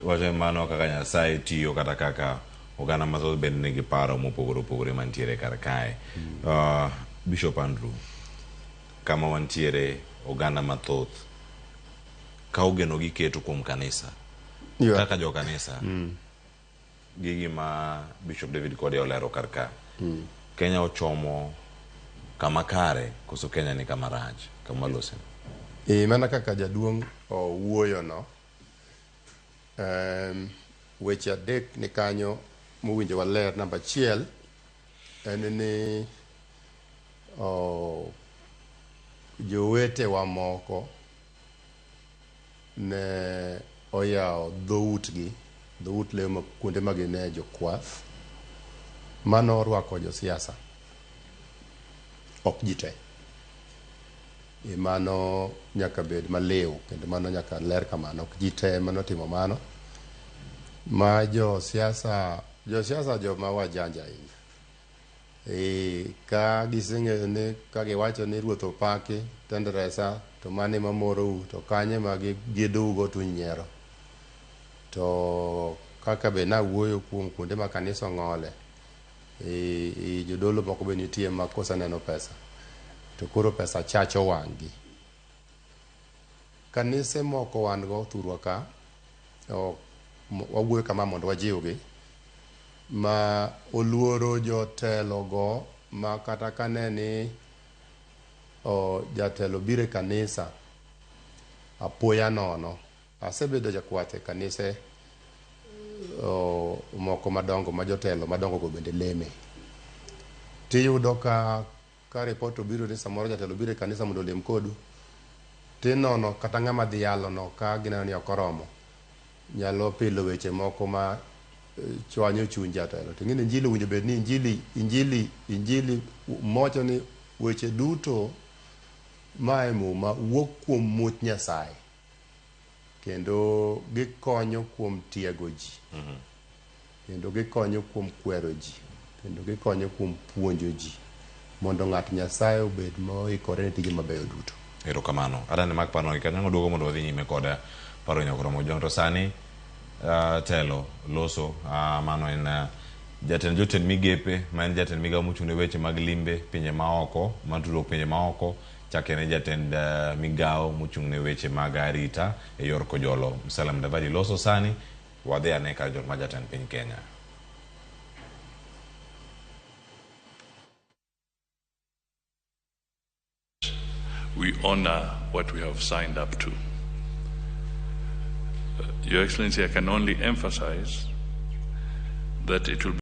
Wacho mano kaka Nyasaye tiyo kata kaka oganda mathoth bende nigi paro mopogore opogore mantiere kar kae. Bishop Andrew, kama wantiere oganda mathoth ka ogeno giketo kuom kanisa kaka jo kanisa gigi ma Bishop David Kode olero kar ka Kenya ochomo kama kare koso Kenya ni kama rach kama lose mana kaka jaduong' owuoyo no weche adek ni kanyo mowinjo waler. Namba achiel en ni jowete wa moko ne oyawo dhout lemo kuonde magine jokwath mano orwako josiasa ok jite mano nyaka bed maliw kendo mano nyaka ler kamano ok jite mano timo mano ma josiasa joma wajanja ka giseng'eyo ni ka giwacho ni ruoth opaki tenderesa to mane mamorou to kanye ma gidugo to nyiero to kaka be nawuoyo kuom kuonde ma kanisa ng'ole jodolo moko be nitie ma koseneno pesa to koro pesa chacho wang'gi. Kanise moko wan go thurwa ka wawuoyo kama mondo wajiwgi ma oluoro jotelo go ma kata kane ni jatelo bire kanisa apoya nono. Asebedo jakwath e kanise moko madongo ma jotelo madongo go bende leme tiyudo ka report obiro ni samoro jatelo bire kanisa mondo lem kodu tinono kata ng'ama dhi yalo no ka gineno ni okoromo nyalo pilo weche moko ma chwanyo chuny jatelo. To ngine injili winjo bed ni injili mocho ni weche duto maemo ma wuok kuom much Nyasaye kendo gikonyo kuom tiego ji kendo gikonyo kuom kwero ji kendo gikonyo kuom puonjo ji mondo ng'at Nyasaye obed moikore ne tije mabeyo duto. Erokamano. Adani mak pano ikanyango duogo mondo wadhi nyime koda paro nyakoromo John to sani telo loso mano en jatend jotend migepe ma en jatend migawo mochung'ne weche mag limbe pinje maoko matudruok pinje maoko chake ne jatend migawo mochung'ne weche mag arita e yor kojolo Musalia Mudavadi loso sani wadhi ane kar jot ma jatend piny Kenya. We honor what we have signed up to. Your Excellency, I can only emphasize that it will be